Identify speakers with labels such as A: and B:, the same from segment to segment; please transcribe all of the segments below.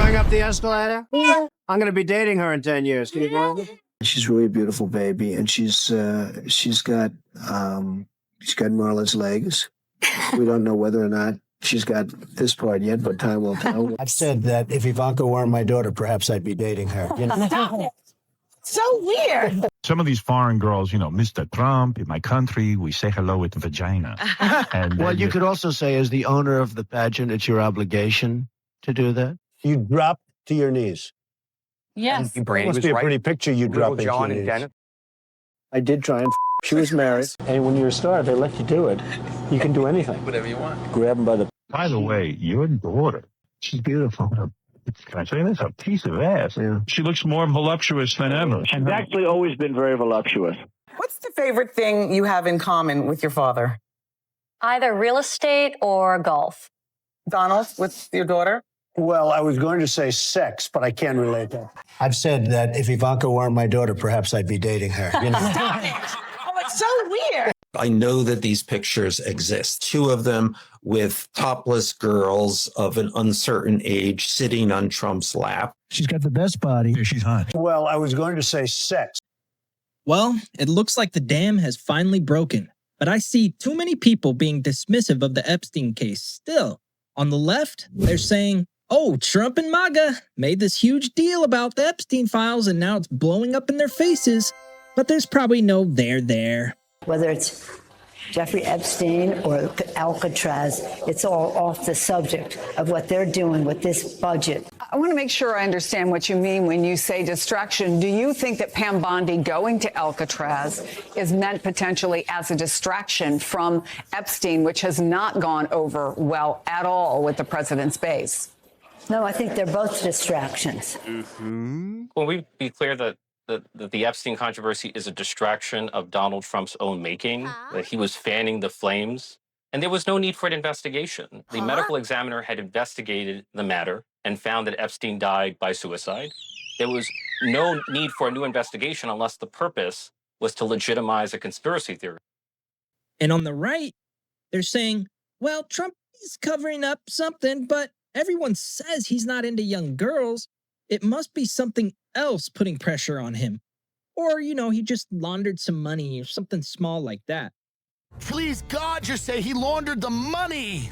A: going up the escalator? Yeah. I'm going to be dating her in 10 years. Can you believe it?
B: She's really a beautiful baby, and she's got Marla's legs. We don't know whether or not she's got this part yet, but time will tell. I've said that if Ivanka weren't my daughter, perhaps I'd be dating her. You know?
C: So weird.
D: Some of these foreign girls, you know, Mr. Trump, in my country, we say hello with vagina. And
B: Well, you could also say, as the owner of the pageant, it's your obligation to do that. You drop to your knees.
E: Yes.
B: It must be a pretty picture you drop to your knees. I did try and she was married. And when you're a star, they let you do it. You can do anything.
F: Whatever you want.
B: Grab them by the...
D: By the way, your daughter, she's beautiful. Can I say this? A piece of ass.
B: Yeah.
D: She looks more voluptuous than ever.
G: She's actually always been very voluptuous.
C: What's the favorite thing you have in common with your father?
E: Either real estate or golf.
C: Donald, with your daughter?
B: Well, I was going to say sex, but I can't relate that. I've said that if Ivanka weren't my daughter, perhaps I'd be dating her. You know?
C: Stop it! Oh, it's so weird.
H: I know that these pictures exist. Two of them with topless girls of an uncertain age sitting on Trump's lap.
B: She's got the best body.
D: Yeah, she's hot.
B: Well, I was going to say sex.
I: Well, it looks like the dam has finally broken, but I see too many people being dismissive of the Epstein case still. On the left, they're saying, oh, Trump and MAGA made this huge deal about the Epstein files and now it's blowing up in their faces. But there's probably no there there.
J: Whether it's Jeffrey Epstein or Alcatraz, it's all off the subject of what they're doing with this budget.
K: I want to make sure I understand what you mean when you say distraction. Do you think that Pam Bondi going to Alcatraz is meant potentially as a distraction from Epstein, which has not gone over well at all with the president's base?
J: No, I think they're both distractions.
F: Well, we be clear that the Epstein controversy is a distraction of Donald Trump's own making, that he was fanning the flames, and there was no need for an investigation. The medical examiner had investigated the matter and found that Epstein died by suicide. There was no need for a new investigation unless the purpose was to legitimize a conspiracy theory.
I: And on the right, they're saying, well, Trump is covering up something, but everyone says he's not into young girls. It must be something else putting pressure on him. Or, you know, he just laundered some money or something small like that.
L: Please, God, just say he laundered the money.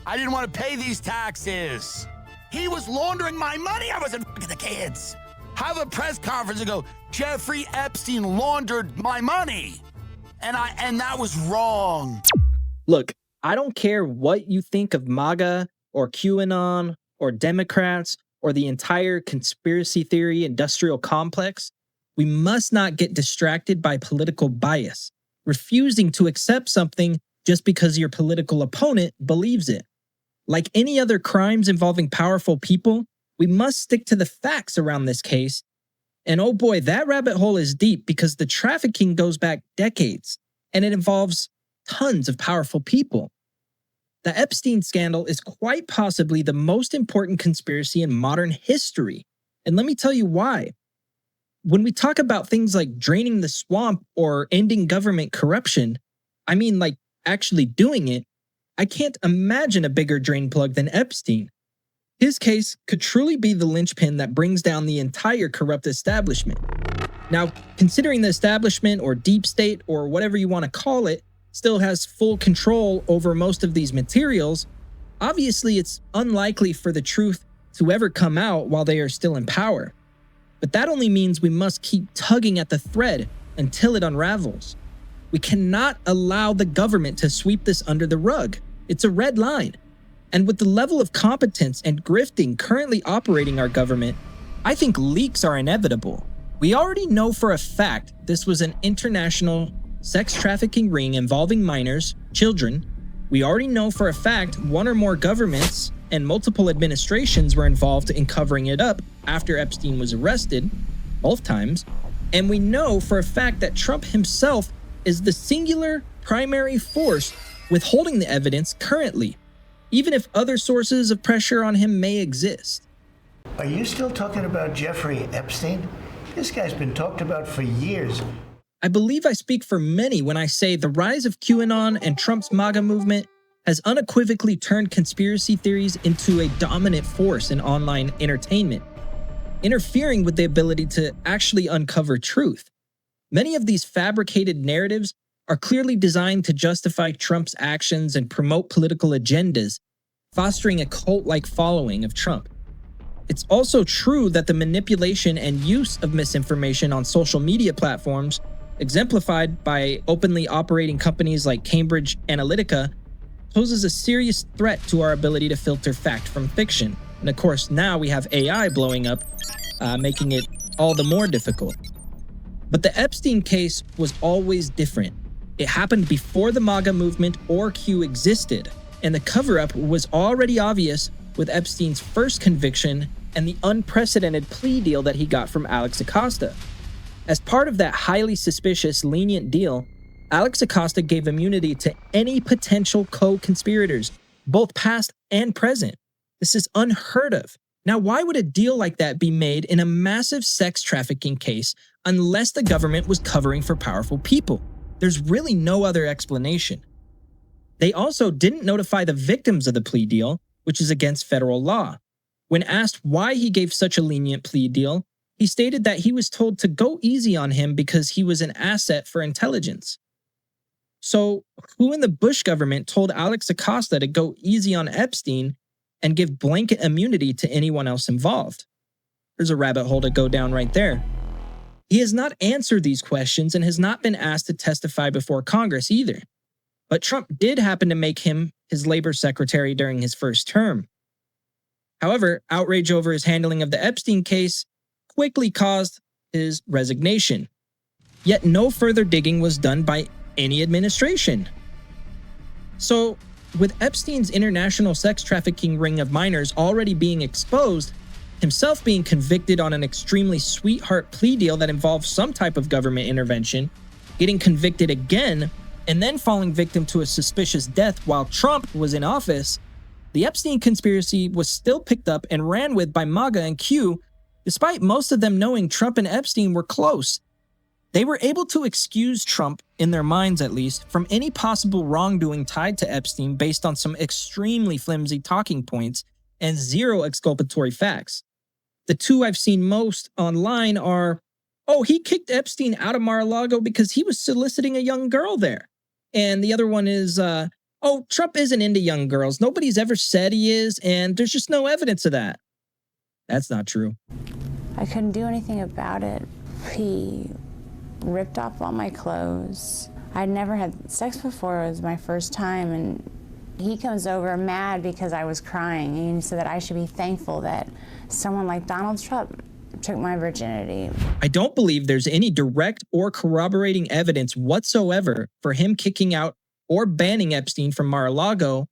L: I didn't want to pay these taxes. He was laundering my money. I wasn't fucking the kids. Have a press conference and go, Jeffrey Epstein laundered my money. And that was wrong.
I: Look, I don't care what you think of MAGA or QAnon or Democrats or the entire conspiracy theory industrial complex. We must not get distracted by political bias, refusing to accept something just because your political opponent believes it. Like any other crimes involving powerful people, we must stick to the facts around this case. And oh boy, that rabbit hole is deep because the trafficking goes back decades, and it involves tons of powerful people. The Epstein scandal is quite possibly the most important conspiracy in modern history. And let me tell you why. When we talk about things like draining the swamp or ending government corruption, I mean like actually doing it, I can't imagine a bigger drain plug than Epstein. His case could truly be the linchpin that brings down the entire corrupt establishment. Now, considering the establishment or deep state or whatever you want to call it still has full control over most of these materials, obviously it's unlikely for the truth to ever come out while they are still in power. But that only means we must keep tugging at the thread until it unravels. We cannot allow the government to sweep this under the rug. It's a red line. And with the level of competence and grifting currently operating our government, I think leaks are inevitable. We already know for a fact this was an international sex trafficking ring involving minors, children. We already know for a fact one or more governments and multiple administrations were involved in covering it up after Epstein was arrested, both times. And we know for a fact that Trump himself is the singular primary force withholding the evidence currently, even if other sources of pressure on him may exist.
B: Are you still talking about Jeffrey Epstein? This guy's been talked about for years.
I: I believe I speak for many when I say the rise of QAnon and Trump's MAGA movement has unequivocally turned conspiracy theories into a dominant force in online entertainment, interfering with the ability to actually uncover truth. Many of these fabricated narratives are clearly designed to justify Trump's actions and promote political agendas, fostering a cult-like following of Trump. It's also true that the manipulation and use of misinformation on social media platforms, exemplified by openly operating companies like Cambridge Analytica, poses a serious threat to our ability to filter fact from fiction. And of course, now we have AI blowing up, making it all the more difficult. But the Epstein case was always different. It happened before the MAGA movement or Q existed, and the cover-up was already obvious with Epstein's first conviction and the unprecedented plea deal that he got from Alex Acosta. As part of that highly suspicious, lenient deal, Alex Acosta gave immunity to any potential co-conspirators, both past and present. This is unheard of. Now, why would a deal like that be made in a massive sex trafficking case unless the government was covering for powerful people? There's really no other explanation. They also didn't notify the victims of the plea deal, which is against federal law. When asked why he gave such a lenient plea deal, he stated that he was told to go easy on him because he was an asset for intelligence. So, who in the Bush government told Alex Acosta to go easy on Epstein and give blanket immunity to anyone else involved? There's a rabbit hole to go down right there. He has not answered these questions and has not been asked to testify before Congress either. But Trump did happen to make him his labor secretary during his first term. However, outrage over his handling of the Epstein case quickly caused his resignation. Yet no further digging was done by any administration. So, with Epstein's international sex trafficking ring of minors already being exposed, himself being convicted on an extremely sweetheart plea deal that involved some type of government intervention, getting convicted again, and then falling victim to a suspicious death while Trump was in office, the Epstein conspiracy was still picked up and ran with by MAGA and Q, despite most of them knowing Trump and Epstein were close. They were able to excuse Trump, in their minds at least, from any possible wrongdoing tied to Epstein based on some extremely flimsy talking points and zero exculpatory facts. The two I've seen most online are, oh, he kicked Epstein out of Mar-a-Lago because he was soliciting a young girl there. And the other one is, oh, Trump isn't into young girls. Nobody's ever said he is, and there's just no evidence of that. That's not true.
M: I couldn't do anything about it. He ripped off all my clothes. I'd never had sex before. It was my first time, and he comes over mad because I was crying, and he said that I should be thankful that someone like Donald Trump took my virginity.
I: I don't believe there's any direct or corroborating evidence whatsoever for him kicking out or banning Epstein from Mar-a-Lago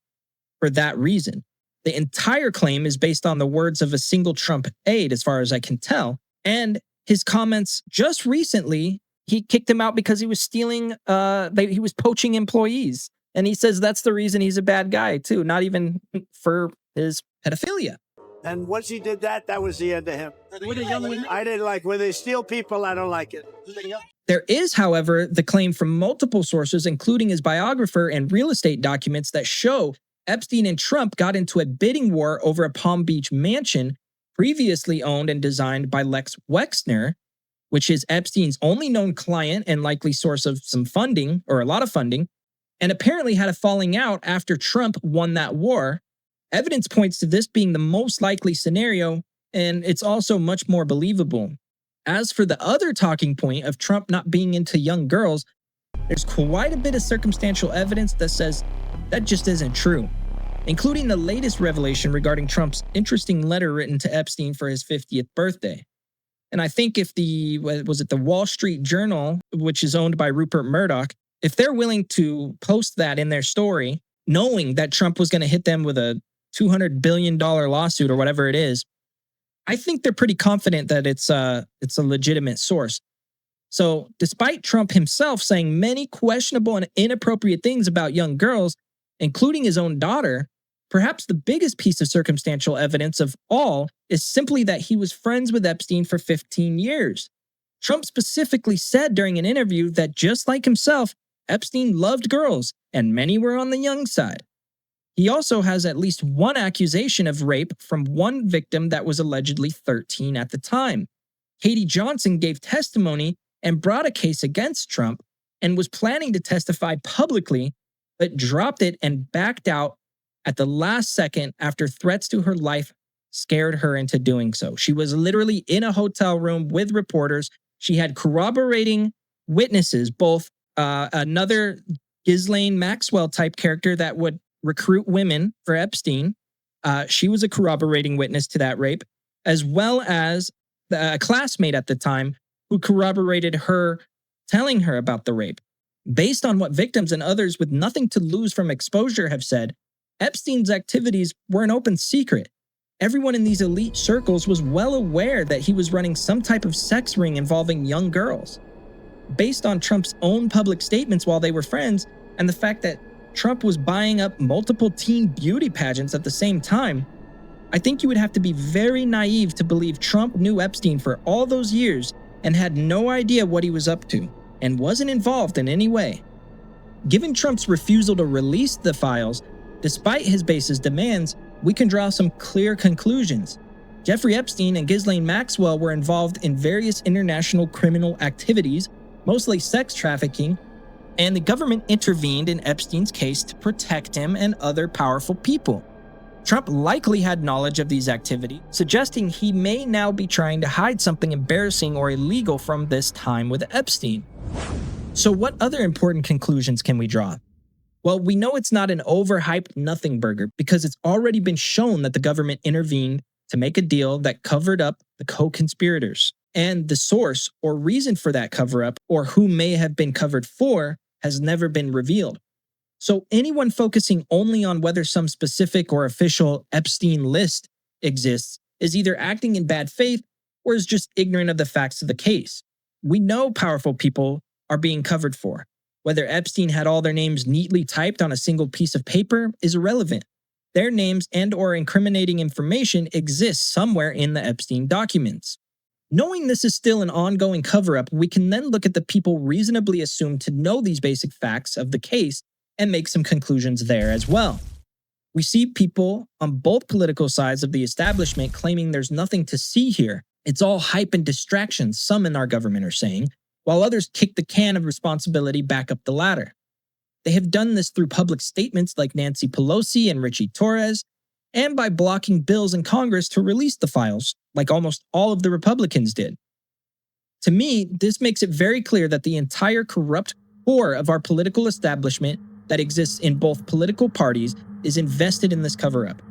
I: for that reason. The entire claim is based on the words of a single Trump aide, as far as I can tell, and his comments just recently. He kicked him out because he was stealing, he was poaching employees. And he says that's the reason he's a bad guy, too, not even for his pedophilia.
A: And once he did that, that was the end of him. I didn't like, when they steal people, I don't like it.
I: There is, however, the claim from multiple sources, including his biographer and real estate documents, that show Epstein and Trump got into a bidding war over a Palm Beach mansion previously owned and designed by Lex Wexner, which is Epstein's only known client and likely source of some funding, or a lot of funding, and apparently had a falling out after Trump won that war. Evidence points to this being the most likely scenario, and it's also much more believable. As for the other talking point of Trump not being into young girls, there's quite a bit of circumstantial evidence that says that just isn't true, including the latest revelation regarding Trump's interesting letter written to Epstein for his 50th birthday. And I think if the Wall Street Journal, which is owned by Rupert Murdoch, if they're willing to post that in their story, knowing that Trump was going to hit them with a $200 billion lawsuit or whatever it is, I think they're pretty confident that it's a legitimate source. So despite Trump himself saying many questionable and inappropriate things about young girls, including his own daughter, perhaps the biggest piece of circumstantial evidence of all is simply that he was friends with Epstein for 15 years. Trump specifically said during an interview that just like himself, Epstein loved girls, and many were on the young side. He also has at least one accusation of rape from one victim that was allegedly 13 at the time. Katie Johnson gave testimony and brought a case against Trump and was planning to testify publicly, but dropped it and backed out at the last second after threats to her life scared her into doing so. She was literally in a hotel room with reporters. She had corroborating witnesses, both another Ghislaine Maxwell type character that would recruit women for Epstein. She was a corroborating witness to that rape, as well as a classmate at the time who corroborated her telling her about the rape. Based on what victims and others with nothing to lose from exposure have said, Epstein's activities were an open secret. Everyone in these elite circles was well aware that he was running some type of sex ring involving young girls. Based on Trump's own public statements while they were friends, and the fact that Trump was buying up multiple teen beauty pageants at the same time, I think you would have to be very naive to believe Trump knew Epstein for all those years and had no idea what he was up to, and wasn't involved in any way. Given Trump's refusal to release the files, despite his base's demands, we can draw some clear conclusions. Jeffrey Epstein and Ghislaine Maxwell were involved in various international criminal activities, mostly sex trafficking, and the government intervened in Epstein's case to protect him and other powerful people. Trump likely had knowledge of these activities, suggesting he may now be trying to hide something embarrassing or illegal from this time with Epstein. So what other important conclusions can we draw? Well, we know it's not an overhyped nothing burger because it's already been shown that the government intervened to make a deal that covered up the co-conspirators. And the source or reason for that cover-up, or who may have been covered for, has never been revealed. So anyone focusing only on whether some specific or official Epstein list exists is either acting in bad faith or is just ignorant of the facts of the case. We know powerful people are being covered for. Whether Epstein had all their names neatly typed on a single piece of paper is irrelevant. Their names and/or incriminating information exists somewhere in the Epstein documents. Knowing this is still an ongoing cover-up, we can then look at the people reasonably assumed to know these basic facts of the case and make some conclusions there as well. We see people on both political sides of the establishment claiming there's nothing to see here. It's all hype and distractions, some in our government are saying, while others kick the can of responsibility back up the ladder. They have done this through public statements like Nancy Pelosi and Richie Torres, and by blocking bills in Congress to release the files, like almost all of the Republicans did. To me, this makes it very clear that the entire corrupt core of our political establishment that exists in both political parties is invested in this cover-up.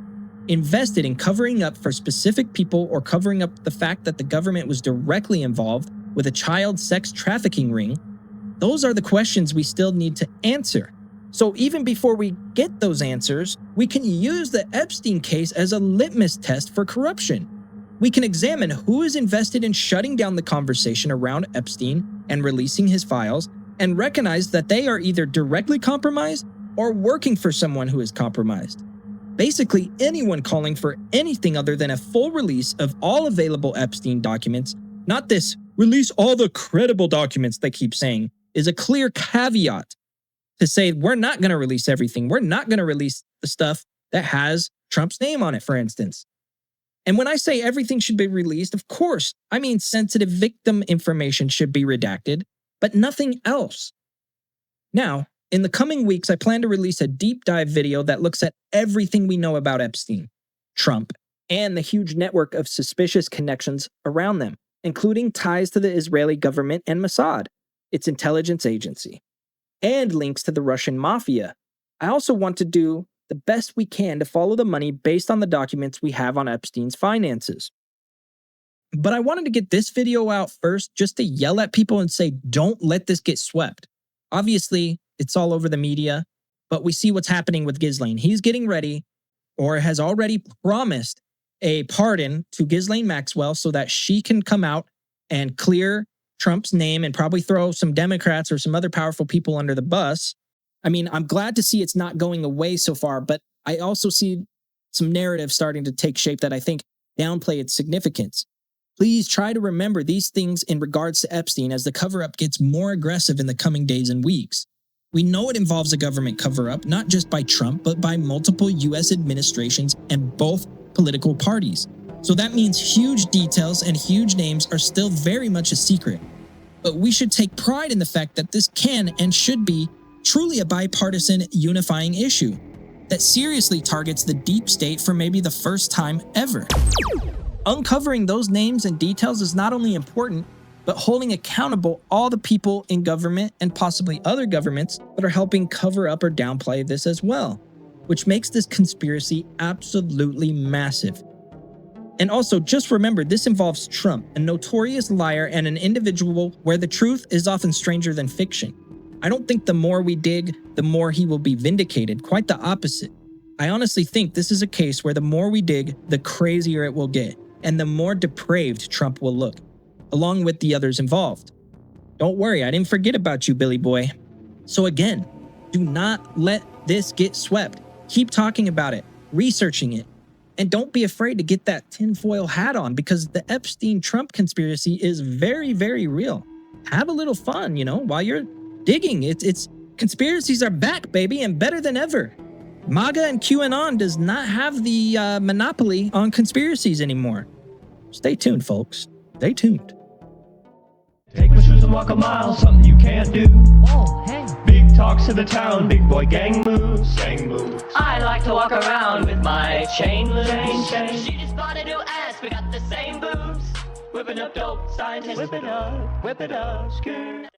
I: Invested in covering up for specific people or covering up the fact that the government was directly involved with a child sex trafficking ring. Those are the questions we still need to answer. So even before we get those answers, we can use the Epstein case as a litmus test for corruption. We can examine who is invested in shutting down the conversation around Epstein and releasing his files, and recognize that they are either directly compromised or working for someone who is compromised. Basically, anyone calling for anything other than a full release of all available Epstein documents, not this release all the credible documents they keep saying, is a clear caveat to say we're not going to release everything. We're not going to release the stuff that has Trump's name on it, for instance. And when I say everything should be released, of course, I mean sensitive victim information should be redacted, but nothing else. Now, in the coming weeks, I plan to release a deep dive video that looks at everything we know about Epstein, Trump, and the huge network of suspicious connections around them, including ties to the Israeli government and Mossad, its intelligence agency, and links to the Russian mafia. I also want to do the best we can to follow the money based on the documents we have on Epstein's finances. But I wanted to get this video out first just to yell at people and say, don't let this get swept. Obviously, it's all over the media, but we see what's happening with Ghislaine. He's getting ready, or has already promised, a pardon to Ghislaine Maxwell so that she can come out and clear Trump's name and probably throw some Democrats or some other powerful people under the bus. I mean, I'm glad to see it's not going away so far, but I also see some narrative starting to take shape that I think downplay its significance. Please try to remember these things in regards to Epstein as the cover-up gets more aggressive in the coming days and weeks. We know it involves a government cover-up, not just by Trump, but by multiple US administrations and both political parties. So that means huge details and huge names are still very much a secret. But we should take pride in the fact that this can and should be truly a bipartisan unifying issue that seriously targets the deep state for maybe the first time ever. Uncovering those names and details is not only important, but holding accountable all the people in government and possibly other governments that are helping cover up or downplay this as well, which makes this conspiracy absolutely massive. And also, just remember, this involves Trump, a notorious liar and an individual where the truth is often stranger than fiction. I don't think the more we dig, the more he will be vindicated. Quite the opposite. I honestly think this is a case where the more we dig, the crazier it will get, and the more depraved Trump will look, along with the others involved. Don't worry, I didn't forget about you, Billy boy. So again, do not let this get swept. Keep talking about it, researching it, and don't be afraid to get that tinfoil hat on, because the Epstein-Trump conspiracy is very, very real. Have a little fun, while you're digging. It's conspiracies are back, baby, and better than ever. MAGA and QAnon does not have the monopoly on conspiracies anymore. Stay tuned, folks. Stay tuned.
N: Take my shoes and walk a mile, something you can't do. Oh, hey. Big talks to the town, big boy gang moves. Gang moves.
O: I like to walk around with my chain loose. She just bought a new ass, we got the same boobs. Whipping up dope, scientists. Whip it up, skirt.